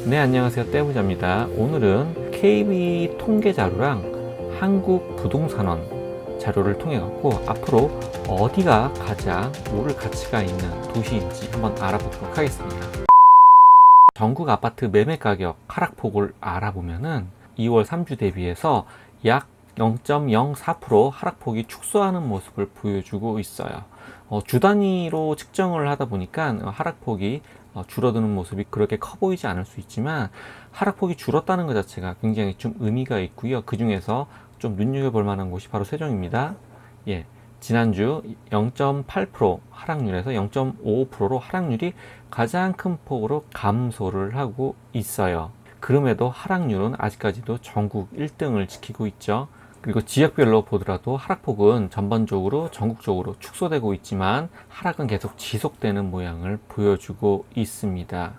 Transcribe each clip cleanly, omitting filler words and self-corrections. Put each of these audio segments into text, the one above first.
네, 안녕하세요. 떼부자입니다. 오늘은 KB 통계 자료랑 한국 부동산원 자료를 통해 갖고 앞으로 어디가 가장 오를 가치가 있는 도시인지 한번 알아보도록 하겠습니다. 전국 아파트 매매 가격 하락폭을 알아보면은 2월 3주 대비해서 약 0.04% 하락폭이 축소하는 모습을 보여주고 있어요. 주 단위로 측정을 하다 보니까 하락폭이 줄어드는 모습이 그렇게 커 보이지 않을 수 있지만 하락폭이 줄었다는 것 자체가 굉장히 좀 의미가 있고요. 그 중에서 좀 눈여겨볼 만한 곳이 바로 세종입니다. 예, 지난주 0.8% 하락률에서 0.55%로 하락률이 가장 큰 폭으로 감소를 하고 있어요. 그럼에도 하락률은 아직까지도 전국 1등을 지키고 있죠. 그리고 지역별로 보더라도 하락폭은 전반적으로 전국적으로 축소되고 있지만 하락은 계속 지속되는 모양을 보여주고 있습니다.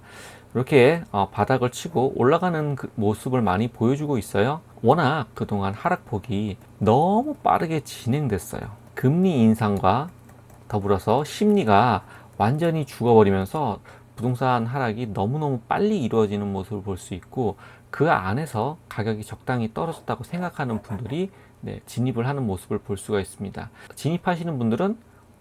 이렇게 바닥을 치고 올라가는 그 모습을 많이 보여주고 있어요. 워낙 그동안 하락폭이 너무 빠르게 진행됐어요. 금리 인상과 더불어서 심리가 완전히 죽어버리면서 부동산 하락이 너무너무 빨리 이루어지는 모습을 볼 수 있고, 그 안에서 가격이 적당히 떨어졌다고 생각하는 분들이 진입을 하는 모습을 볼 수가 있습니다. 진입하시는 분들은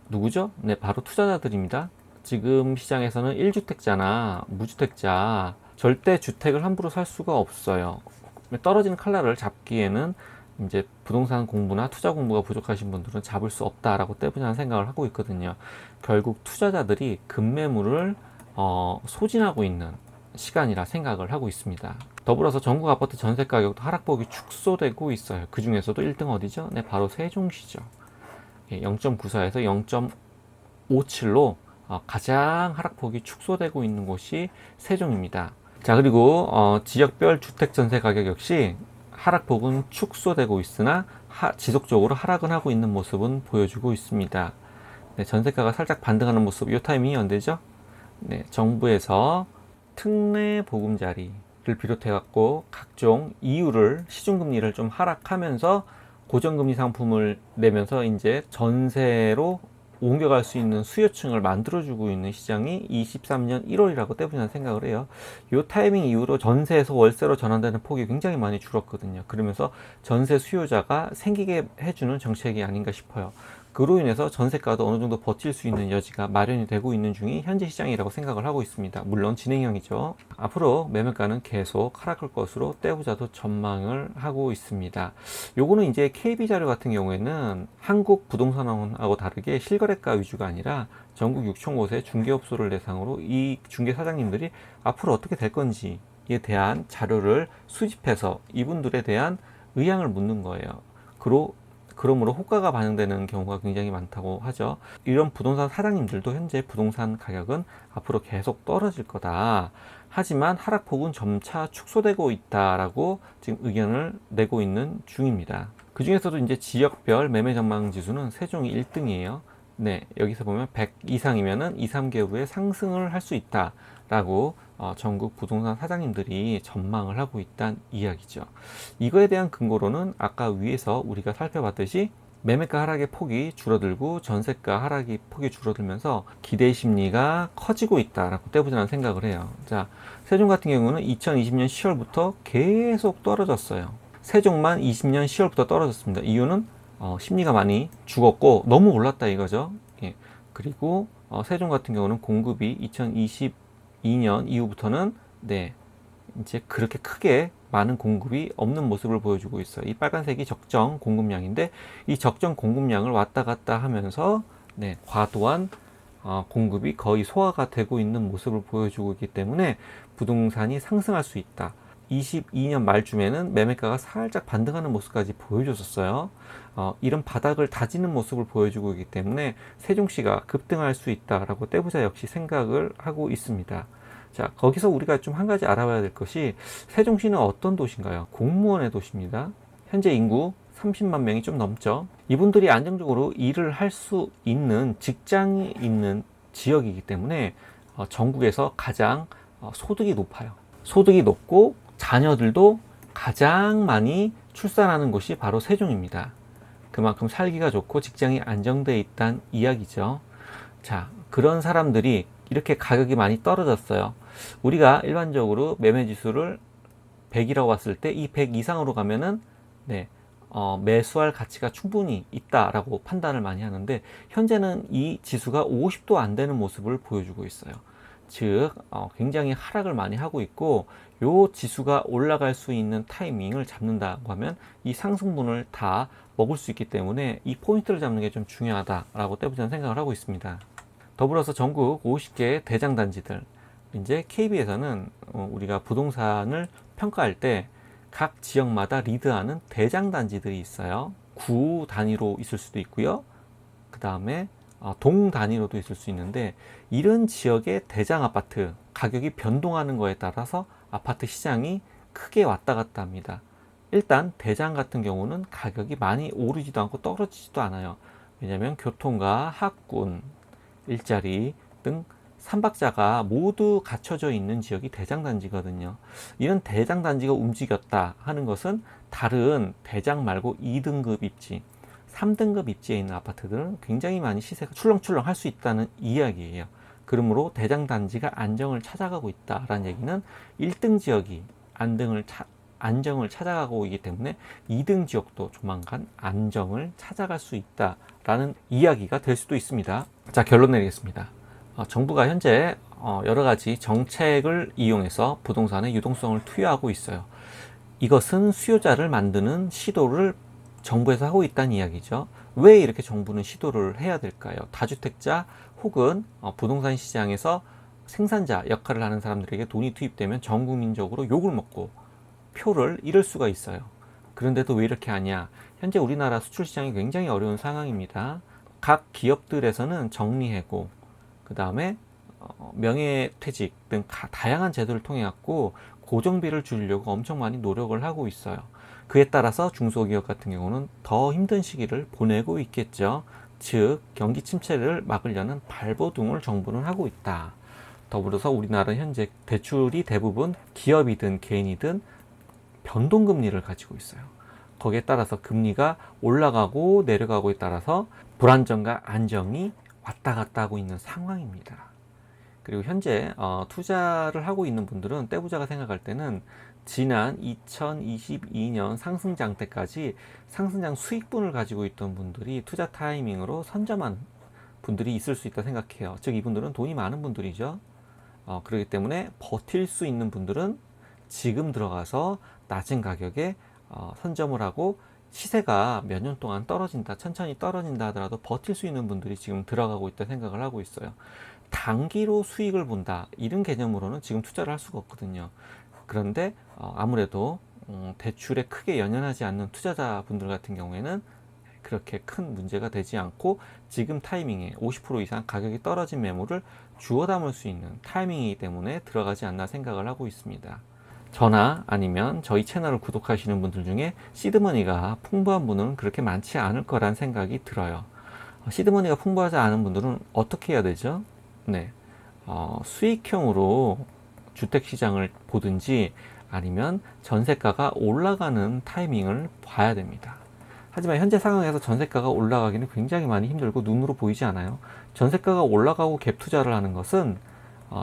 누구죠? 네, 바로 투자자들입니다. 지금 시장에서는 1주택자나 무주택자 절대 주택을 함부로 살 수가 없어요. 떨어지는 칼날을 잡기에는 이제 부동산 공부나 투자 공부가 부족하신 분들은 잡을 수 없다라고 떼부자는 생각을 하고 있거든요. 결국 투자자들이 급매물을 소진하고 있는 시간이라 생각을 하고 있습니다. 더불어서 전국 아파트 전세 가격도 하락폭이 축소되고 있어요. 그 중에서도 1등 어디죠? 네, 바로 세종시죠. 0.94에서 0.57로 가장 하락폭이 축소되고 있는 곳이 세종입니다. 자, 그리고 지역별 주택 전세 가격 역시 하락폭은 축소되고 있으나 지속적으로 하락은 하고 있는 모습은 보여주고 있습니다. 네, 전세가가 살짝 반등하는 모습, 이 타이밍이 언제죠? 네, 정부에서 특례 보금자리를 비롯해 갖고 각종 이유를 시중금리를 좀 하락하면서 고정금리 상품을 내면서 이제 전세로 옮겨갈 수 있는 수요층을 만들어주고 있는 시장이 23년 1월이라고 떼부자는 생각을 해요. 이 타이밍 이후로 전세에서 월세로 전환되는 폭이 굉장히 많이 줄었거든요. 그러면서 전세 수요자가 생기게 해주는 정책이 아닌가 싶어요. 그로 인해서 전세가도 어느 정도 버틸 수 있는 여지가 마련이 되고 있는 중이 현재 시장이라고 생각을 하고 있습니다. 물론 진행형이죠. 앞으로 매매가는 계속 하락할 것으로 떼부자도 전망을 하고 있습니다. 요거는 이제 KB 자료 같은 경우에는 한국 부동산원하고 다르게 실거래가 위주가 아니라 전국 6천 곳의 중개업소를 대상으로 이 중개 사장님들이 앞으로 어떻게 될 건지에 대한 자료를 수집해서 이분들에 대한 의향을 묻는 거예요. 그러므로 호가가 반영되는 경우가 굉장히 많다고 하죠. 이런 부동산 사장님들도 현재 부동산 가격은 앞으로 계속 떨어질 거다. 하지만 하락폭은 점차 축소되고 있다라고 지금 의견을 내고 있는 중입니다. 그 중에서도 이제 지역별 매매 전망 지수는 세종이 1등이에요. 네, 여기서 보면 100 이상이면은 2, 3개월 후에 상승을 할 수 있다라고 전국 부동산 사장님들이 전망을 하고 있다는 이야기죠. 이거에 대한 근거로는 아까 위에서 우리가 살펴봤듯이 매매가 하락의 폭이 줄어들고 전세가 하락의 폭이 줄어들면서 기대 심리가 커지고 있다라고 떼보자는 생각을 해요. 자, 세종 같은 경우는 2020년 10월부터 계속 떨어졌어요. 세종만 20년 10월부터 떨어졌습니다. 이유는 심리가 많이 죽었고 너무 올랐다 이거죠. 예. 그리고 세종 같은 경우는 공급이 2022년 이후부터는 이제 그렇게 크게 많은 공급이 없는 모습을 보여주고 있어요. 이 빨간색이 적정 공급량인데 이 적정 공급량을 왔다 갔다 하면서 과도한 공급이 거의 소화가 되고 있는 모습을 보여주고 있기 때문에 부동산이 상승할 수 있다. 22년 말쯤에는 매매가가 살짝 반등하는 모습까지 보여줬었어요. 이런 바닥을 다지는 모습을 보여주고 있기 때문에 세종시가 급등할 수 있다라고 떼부자 역시 생각을 하고 있습니다. 자, 거기서 우리가 좀 한 가지 알아봐야 될 것이 세종시는 어떤 도시인가요? 공무원의 도시입니다. 현재 인구 30만 명이 좀 넘죠. 이분들이 안정적으로 일을 할 수 있는 직장이 있는 지역이기 때문에 전국에서 가장 소득이 높아요. 소득이 높고 자녀들도 가장 많이 출산하는 곳이 바로 세종입니다. 그만큼 살기가 좋고 직장이 안정되어 있다는 이야기죠. 자, 그런 사람들이 이렇게 가격이 많이 떨어졌어요. 우리가 일반적으로 매매 지수를 100이라고 봤을 때 이 100 이상으로 가면은 네, 매수할 가치가 충분히 있다라고 판단을 많이 하는데, 현재는 이 지수가 50도 안 되는 모습을 보여주고 있어요. 즉 굉장히 하락을 많이 하고 있고, 요 지수가 올라갈 수 있는 타이밍을 잡는다고 하면 이 상승분을 다 먹을 수 있기 때문에 이 포인트를 잡는 게 좀 중요하다라고 떼부자는 생각을 하고 있습니다. 더불어서 전국 50개 대장 단지들, 이제 KB에서는 우리가 부동산을 평가할 때 각 지역마다 리드하는 대장 단지들이 있어요. 구 단위로 있을 수도 있고요. 그 다음에 동 단위로도 있을 수 있는데, 이런 지역의 대장 아파트 가격이 변동하는 거에 따라서 아파트 시장이 크게 왔다 갔다 합니다. 일단 대장 같은 경우는 가격이 많이 오르지도 않고 떨어지지도 않아요. 왜냐하면 교통과 학군, 일자리 등 삼박자가 모두 갖춰져 있는 지역이 대장단지거든요. 이런 대장단지가 움직였다 하는 것은 다른 대장 말고 2등급 입지, 3등급 입지에 있는 아파트들은 굉장히 많이 시세가 출렁출렁 할 수 있다는 이야기예요. 그러므로 대장단지가 안정을 찾아가고 있다라는 얘기는 1등 지역이 안정을 찾아가고 있기 때문에 2등 지역도 조만간 안정을 찾아갈 수 있다라는 이야기가 될 수도 있습니다. 자, 결론 내리겠습니다. 정부가 현재 여러 가지 정책을 이용해서 부동산의 유동성을 투여하고 있어요. 이것은 수요자를 만드는 시도를 정부에서 하고 있다는 이야기죠. 왜 이렇게 정부는 시도를 해야 될까요? 다주택자 혹은 부동산 시장에서 생산자 역할을 하는 사람들에게 돈이 투입되면 전 국민적으로 욕을 먹고 표를 잃을 수가 있어요. 그런데도 왜 이렇게 하냐? 현재 우리나라 수출 시장이 굉장히 어려운 상황입니다. 각 기업들에서는 정리해고, 그 다음에 명예퇴직 등 다양한 제도를 통해 갖고 고정비를 줄이려고 엄청 많이 노력을 하고 있어요. 그에 따라서 중소기업 같은 경우는 더 힘든 시기를 보내고 있겠죠. 즉 경기 침체를 막으려는 발버둥을 정부는 하고 있다. 더불어서 우리나라는 현재 대출이 대부분 기업이든 개인이든 변동금리를 가지고 있어요. 거기에 따라서 금리가 올라가고 내려가고에 따라서 불안정과 안정이 왔다 갔다 하고 있는 상황입니다. 그리고 현재 투자를 하고 있는 분들은, 떼부자가 생각할 때는 지난 2022년 상승장 때까지 상승장 수익분을 가지고 있던 분들이 투자 타이밍으로 선점한 분들이 있을 수 있다 생각해요. 즉 이분들은 돈이 많은 분들이죠. 그렇기 때문에 버틸 수 있는 분들은 지금 들어가서 낮은 가격에 선점을 하고, 시세가 몇 년 동안 떨어진다, 천천히 떨어진다 하더라도 버틸 수 있는 분들이 지금 들어가고 있다 생각을 하고 있어요. 단기로 수익을 본다, 이런 개념으로는 지금 투자를 할 수가 없거든요. 그런데 아무래도 대출에 크게 연연하지 않는 투자자분들 같은 경우에는 그렇게 큰 문제가 되지 않고, 지금 타이밍에 50% 이상 가격이 떨어진 매물을 주워 담을 수 있는 타이밍이기 때문에 들어가지 않나 생각을 하고 있습니다. 저나 아니면 저희 채널을 구독하시는 분들 중에 시드머니가 풍부한 분은 그렇게 많지 않을 거란 생각이 들어요. 시드머니가 풍부하지 않은 분들은 어떻게 해야 되죠? 네, 수익형으로 주택시장을 보든지 아니면 전세가가 올라가는 타이밍을 봐야 됩니다. 하지만 현재 상황에서 전세가가 올라가기는 굉장히 많이 힘들고 눈으로 보이지 않아요. 전세가가 올라가고 갭 투자를 하는 것은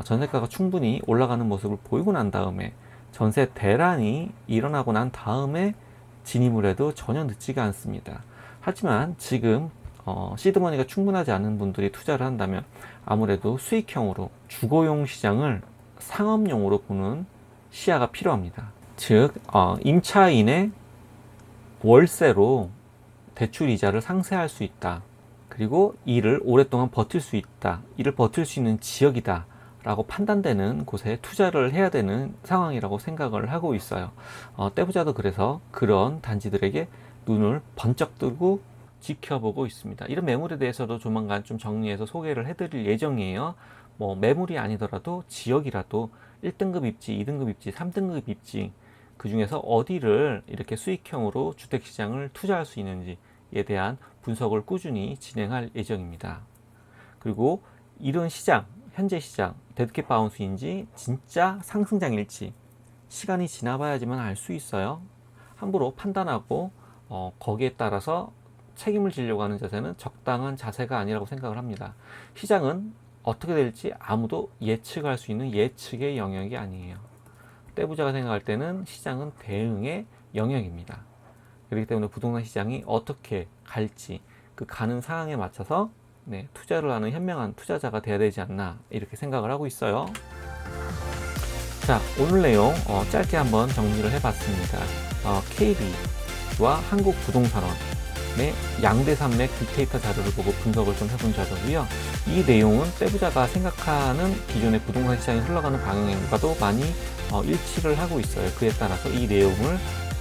전세가가 충분히 올라가는 모습을 보이고 난 다음에, 전세 대란이 일어나고 난 다음에 진입을 해도 전혀 늦지가 않습니다. 하지만 지금 시드머니가 충분하지 않은 분들이 투자를 한다면 아무래도 수익형으로 주거용 시장을 상업용으로 보는 시야가 필요합니다. 즉 임차인의 월세로 대출 이자를 상쇄할 수 있다. 그리고 이를 오랫동안 버틸 수 있다. 이를 버틸 수 있는 지역이다 라고 판단되는 곳에 투자를 해야 되는 상황이라고 생각을 하고 있어요. 떼부자도 그래서 그런 단지들에게 눈을 번쩍 뜨고 지켜보고 있습니다. 이런 매물에 대해서도 조만간 좀 정리해서 소개를 해드릴 예정이에요. 뭐 매물이 아니더라도 지역이라도 1등급 입지, 2등급 입지, 3등급 입지, 그 중에서 어디를 이렇게 수익형으로 주택시장을 투자할 수 있는지에 대한 분석을 꾸준히 진행할 예정입니다. 그리고 이런 시장, 현재 시장 데드캣 바운스인지 진짜 상승장일지 시간이 지나봐야지만 알 수 있어요. 함부로 판단하고 거기에 따라서 책임을 지려고 하는 자세는 적당한 자세가 아니라고 생각을 합니다. 시장은 어떻게 될지 아무도 예측할 수 있는 예측의 영역이 아니에요. 떼부자가 생각할 때는 시장은 대응의 영역입니다. 그렇기 때문에 부동산 시장이 어떻게 갈지 그 가는 상황에 맞춰서 투자를 하는 현명한 투자자가 돼야 되지 않나 이렇게 생각을 하고 있어요. 자, 오늘 내용 짧게 한번 정리를 해봤습니다. KB와 한국부동산원의 양대산맥 빅데이터 자료를 보고 분석을 좀 해본 자료고요. 이 내용은 떼부자가 생각하는 기존의 부동산 시장이 흘러가는 방향과도 많이 일치를 하고 있어요. 그에 따라서 이 내용을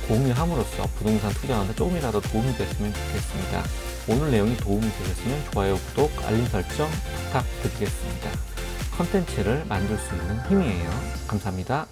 공유함으로써 부동산 투자하는데 조금이라도 도움이 됐으면 좋겠습니다. 오늘 내용이 도움이 되셨으면 좋아요, 구독, 알림 설정 부탁드리겠습니다. 컨텐츠를 만들 수 있는 힘이에요. 감사합니다.